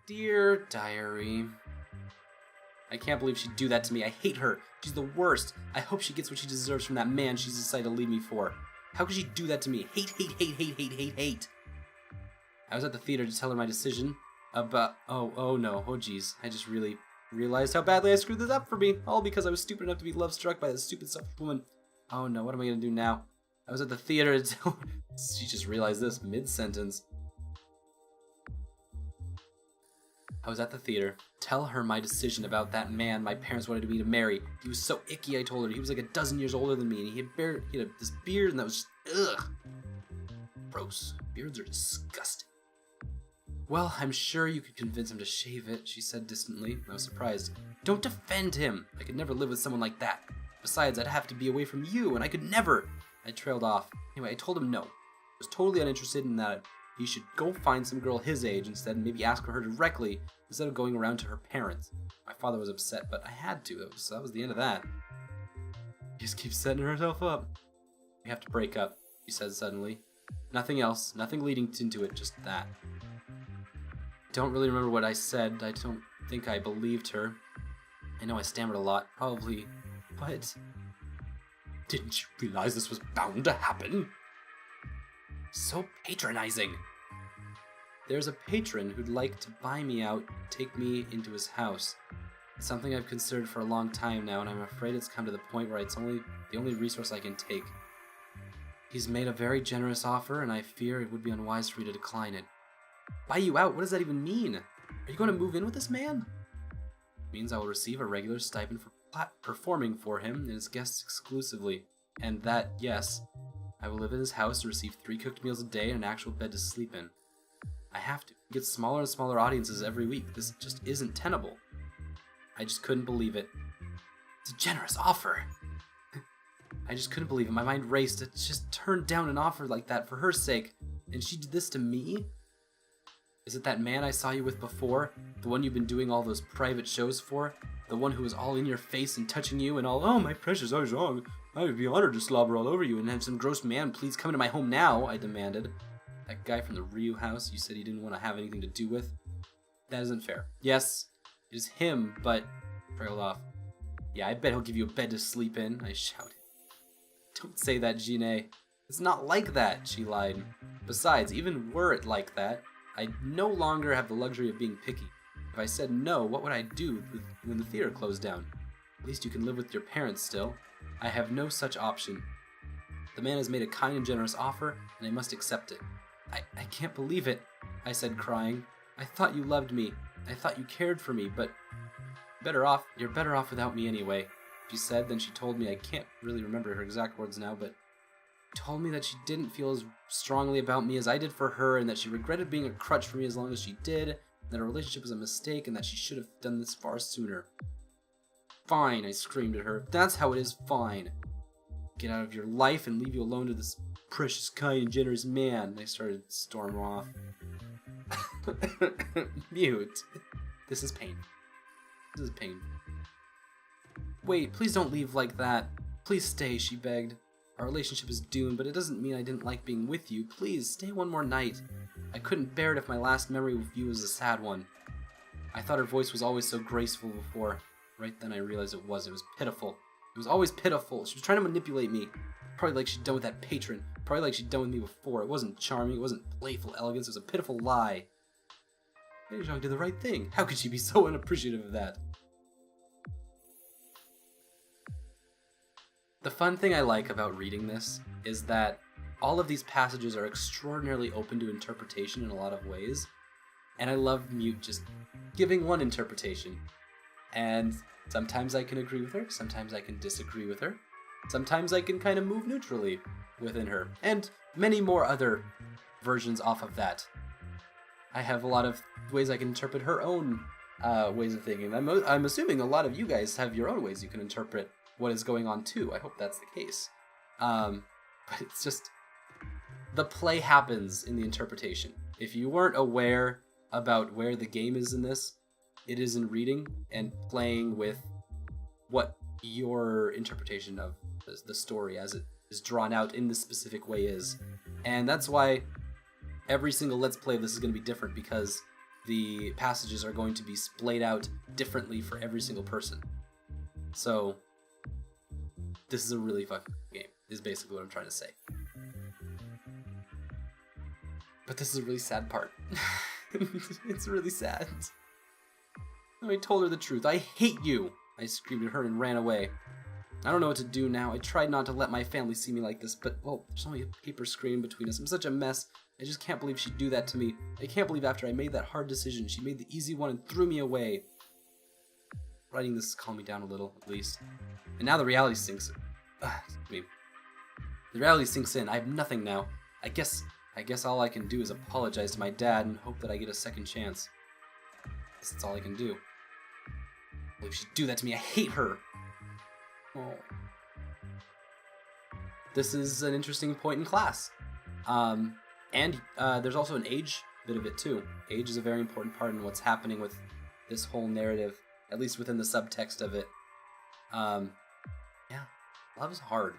Dear Diary, I can't believe she'd do that to me. I hate her. She's the worst. I hope she gets what she deserves from that man she's decided to leave me for. How could she do that to me? Hate, hate, hate, hate, hate, hate, hate. I was at the theater to tell her my decision about... Oh no. Oh geez. I just really realized how badly I screwed this up for me. All because I was stupid enough to be love-struck by this stupid selfish woman. Oh no, what am I gonna do now? I was at the theater to tell her... She just realized this mid-sentence. I was at the theater. Tell her my decision about that man my parents wanted me to marry. He was so icky, I told her. He was like a dozen years older than me, and he had this beard, and that was just... Ugh. Gross. Beards are disgusting. Well, I'm sure you could convince him to shave it, she said distantly. I was surprised. Don't defend him. I could never live with someone like that. Besides, I'd have to be away from you, and I could never... I trailed off. Anyway, I told him no. I was totally uninterested in that. He should go find some girl his age instead and maybe ask for her directly instead of going around to her parents. My father was upset, but I had to. That was the end of that. She just keeps setting herself up. We have to break up, she said suddenly. Nothing else, nothing leading into it, just that. Don't really remember what I said. I don't think I believed her. I know I stammered a lot, probably, but... Didn't you realize this was bound to happen? So patronizing. There's a patron who'd like to buy me out, take me into his house. It's something I've considered for a long time now, and I'm afraid it's come to the point where it's the only resource I can take. He's made a very generous offer, and I fear it would be unwise for you to decline it. Buy you out? What does that even mean? Are you going to move in with this man? It means I will receive a regular stipend for performing for him and his guests exclusively. And that, yes, I will live in his house and receive 3 cooked meals a day and an actual bed to sleep in. I have to. Get smaller and smaller audiences every week. This just isn't tenable. I just couldn't believe it. It's a generous offer. I just couldn't believe it. My mind raced. It just turned down an offer like that for her sake. And she did this to me? Is it that man I saw you with before? The one you've been doing all those private shows for? The one who was all in your face and touching you and all, oh, my precious Arjong, I would be honored to slobber all over you and have some gross man please come into my home now, I demanded. That guy from the Ryu house you said he didn't want to have anything to do with? That isn't fair. Yes, it is him, but... Trailed off. Yeah, I bet he'll give you a bed to sleep in, I shouted. Don't say that, Jine. It's not like that, she lied. Besides, even were it like that, I no longer have the luxury of being picky. If I said no, what would I do when the theater closed down? At least you can live with your parents still. I have no such option. The man has made a kind and generous offer, and I must accept it. I can't believe it, I said, crying. I thought you loved me. I thought you cared for me, but... You're better off without me anyway, she said. Then she told me, I can't really remember her exact words now, but... told me that she didn't feel as strongly about me as I did for her, and that she regretted being a crutch for me as long as she did, that our relationship was a mistake, and that she should have done this far sooner. Fine, I screamed at her. If that's how it is, fine. Get out of your life and leave you alone to this precious, kind, and generous man. I started to storm off. Mute. This is pain. This is pain. Wait, please don't leave like that. Please stay, she begged. Our relationship is doomed, but it doesn't mean I didn't like being with you. Please, stay one more night. I couldn't bear it if my last memory with you was a sad one. I thought her voice was always so graceful before. Right then I realized it was. It was pitiful. It was always pitiful. She was trying to manipulate me. Probably like she'd done with that patron. Probably like she'd done with me before. It wasn't charming. It wasn't playful elegance. It was a pitiful lie. Beijing did the right thing. How could she be so unappreciative of that? The fun thing I like about reading this is that all of these passages are extraordinarily open to interpretation in a lot of ways. And I love Mute just giving one interpretation. And sometimes I can agree with her, sometimes I can disagree with her, sometimes I can kind of move neutrally within her, and many more other versions off of that. I have a lot of ways I can interpret her own ways of thinking. I'm assuming a lot of you guys have your own ways you can interpret what is going on too. I hope that's the case. But it's just... the play happens in the interpretation. If you weren't aware about where the game is in this, it is in reading and playing with what your interpretation of the story as it is drawn out in this specific way is. And that's why every single Let's Play of this is going to be different, because the passages are going to be splayed out differently for every single person. So, this is a really fucking game, is basically what I'm trying to say. But this is a really sad part. It's really sad. I told her the truth. I hate you! I screamed at her and ran away. I don't know what to do now. I tried not to let my family see me like this, but, well, there's only a paper screen between us. I'm such a mess. I just can't believe she'd do that to me. I can't believe after I made that hard decision, she made the easy one and threw me away. Writing this calmed me down a little, at least. And now the reality sinks in. The reality sinks in. I have nothing now. I guess all I can do is apologize to my dad and hope that I get a second chance. I guess that's all I can do. Well, if she'd do that to me, I hate her. Oh. This is an interesting point in class. And there's also an age bit of it too. Age is a very important part in what's happening with this whole narrative, at least within the subtext of it. Yeah, love is hard.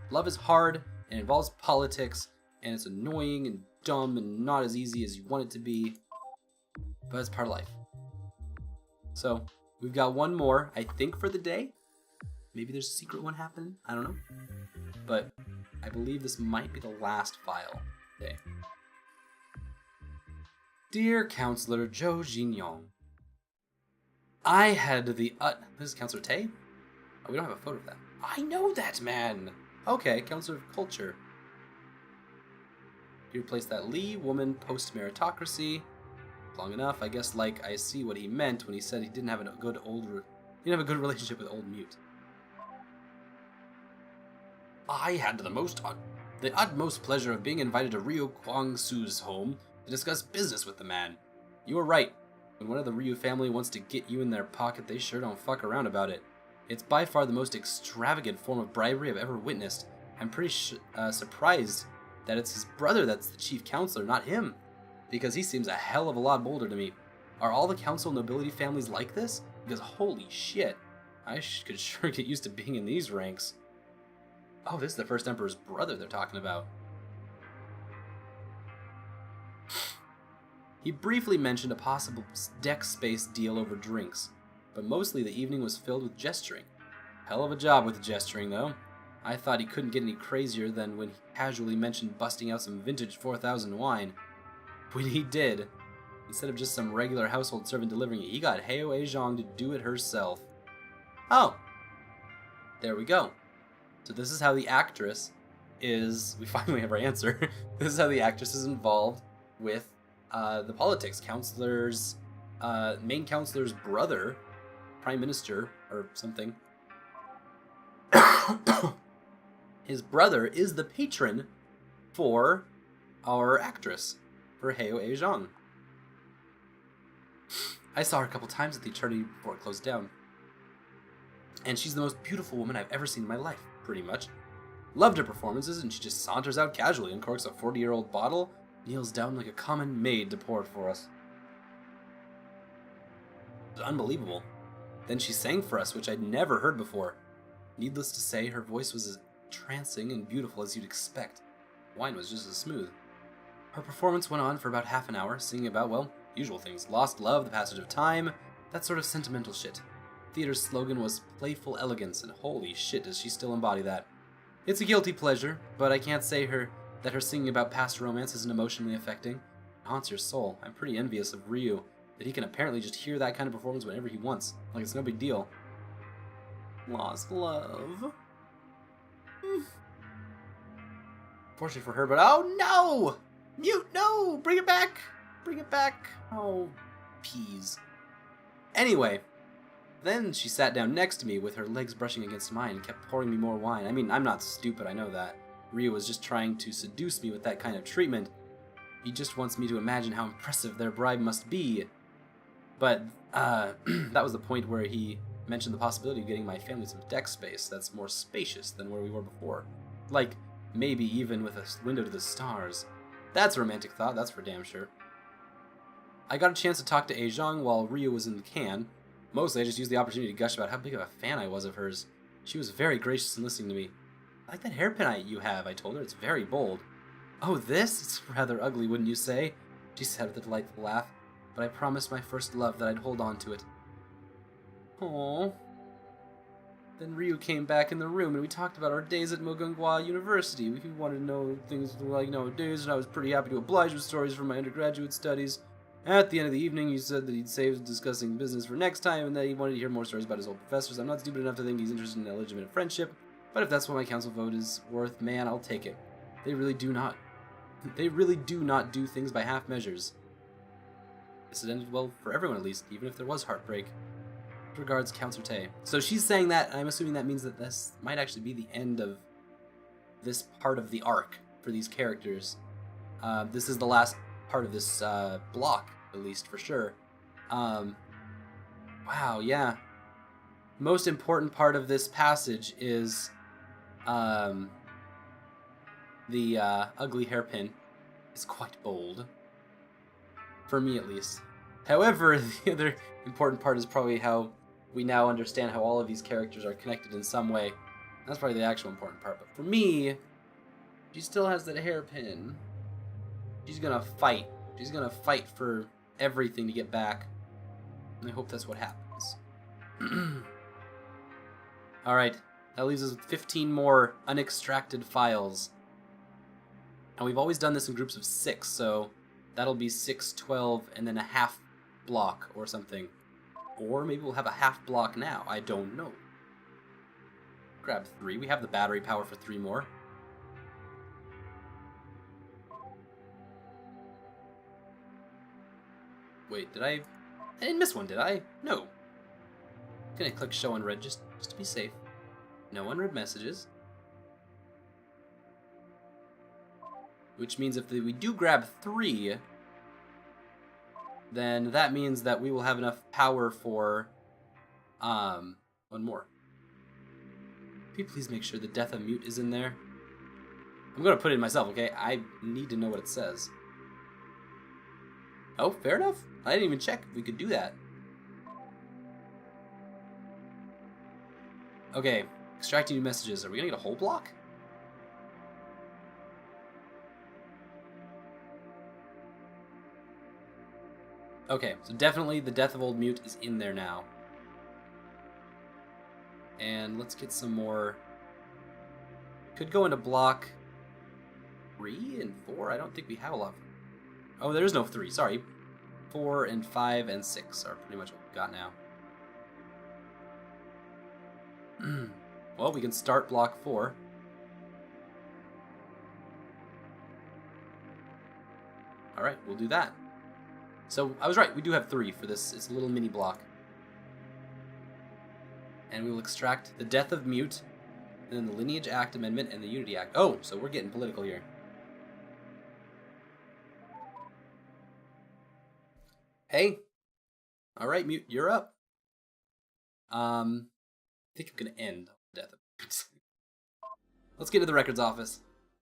Love is hard, and involves politics, and it's annoying and dumb and not as easy as you want it to be, but it's part of life. So, we've got one more, I think, for the day. Maybe there's a secret one happening, I don't know. But I believe this might be the last file today. Dear Counselor Zhou Jinyong, I had the this is Counselor Tay? Oh, we don't have a photo of that. I know that man! Okay, Counselor of Culture. He replaced that Lee woman post-meritocracy. Long enough, I guess. Like, I see what he meant when he said he didn't have a good relationship with Old Mute. I had the utmost pleasure of being invited to Ryu Kwang-soo's home to discuss business with the man. You were right. When one of the Ryu family wants to get you in their pocket, they sure don't fuck around about it. It's by far the most extravagant form of bribery I've ever witnessed. I'm pretty surprised that it's his brother that's the chief counselor, not him, because he seems a hell of a lot bolder to me. Are all the council nobility families like this? Because holy shit, I could sure get used to being in these ranks. Oh, this is the first emperor's brother they're talking about. He briefly mentioned a possible deck space deal over drinks, but mostly the evening was filled with gesturing. Hell of a job with the gesturing, though. I thought he couldn't get any crazier than when he casually mentioned busting out some vintage 4000 wine. When he did, instead of just some regular household servant delivering it, he got Heo Eizhong to do it herself. Oh, there we go. So this is how the actress is, we finally have our answer, this is how the actress is involved with the politics. Main counselor's brother, prime minister, or something. His brother is the patron for our actress, for Heo Eizhong. I saw her a couple times at the eternity before it closed down. And she's the most beautiful woman I've ever seen in my life, pretty much. Loved her performances, and she just saunters out casually, uncorks a 40-year-old bottle, kneels down like a common maid to pour it for us. It was unbelievable. Then she sang for us, which I'd never heard before. Needless to say, her voice was as trancing and beautiful as you'd expect. Wine was just as smooth. Her performance went on for about half an hour, singing about, well, usual things. Lost love, the passage of time, that sort of sentimental shit. Theater's slogan was playful elegance, and holy shit does she still embody that. It's a guilty pleasure, but I can't say that her singing about past romance isn't emotionally affecting. It haunts your soul. I'm pretty envious of Ryu, that he can apparently just hear that kind of performance whenever he wants. Like it's no big deal. Lost love. Fortunately for her, but oh no! Mute, no! Bring it back! Bring it back! Oh, peas. Anyway, then she sat down next to me with her legs brushing against mine and kept pouring me more wine. I mean, I'm not stupid, I know that. Ryu was just trying to seduce me with that kind of treatment. He just wants me to imagine how impressive their bribe must be. But, that was the point where he mentioned the possibility of getting my family some deck space that's more spacious than where we were before. Like, maybe even with a window to the stars. That's a romantic thought, that's for damn sure. I got a chance to talk to Eizhong while Ryu was in the can. Mostly I just used the opportunity to gush about how big of a fan I was of hers. She was very gracious in listening to me. I like that hairpin you have, I told her. It's very bold. Oh, this? It's rather ugly, wouldn't you say? She said with a delightful laugh. but I promised my first love that I'd hold on to it. Aww. Then Ryu came back in the room and we talked about our days at Mugunghwa University. We wanted to know things like nowadays, and I was pretty happy to oblige with stories from my undergraduate studies. At the end of the evening, he said that he'd save discussing business for next time and that he wanted to hear more stories about his old professors. I'm not stupid enough to think he's interested in a legitimate friendship, but if that's what my council vote is worth, man, I'll take it. They really do not do things by half measures. This had ended well for everyone, at least, even if there was heartbreak. Regards, Counselor Tay. So she's saying that, and I'm assuming that means that this might actually be the end of this part of the arc for these characters. This is the last part of this block, at least, for sure. Wow, yeah. Most important part of this passage is the ugly hairpin is quite bold. For me, at least. However, the other important part is probably how we now understand how all of these characters are connected in some way. That's probably the actual important part. But for me, she still has that hairpin. She's gonna fight. She's gonna fight for everything to get back. And I hope that's what happens. Alright, that leaves us with 15 more unextracted files. And we've always done this in groups of 6, so that'll be 6, 12, and then a half block or something. Or maybe we'll have a half block now. I don't know. Grab 3. We have the battery power for 3 more. Wait, I didn't miss one, did I? No. I'm gonna click show unread just to be safe. No unread messages. Which means if we do grab 3, then that means that we will have enough power for one more. Can you please make sure the Death of Mute is in there? I'm gonna put it in myself, okay? I need to know what it says. Oh, fair enough. I didn't even check if we could do that. Okay, extracting new messages. Are we gonna get a whole block? Okay, so definitely the Death of Old Mute is in there now. And let's get some more. Could go into block 3 and 4. I don't think we have a lot. Oh, there is no 3, sorry. 4 and 5 and 6 are pretty much what we've got now. Well, we can start block 4. Alright, we'll do that. So, I was right, we do have 3 for this. It's a little mini block. And we will extract the Death of Mute, and then the Lineage Act Amendment, and the Unity Act. Oh, so we're getting political here. Hey. Alright, Mute, you're up. I think I'm gonna end Death of Mute. Let's get to the records office.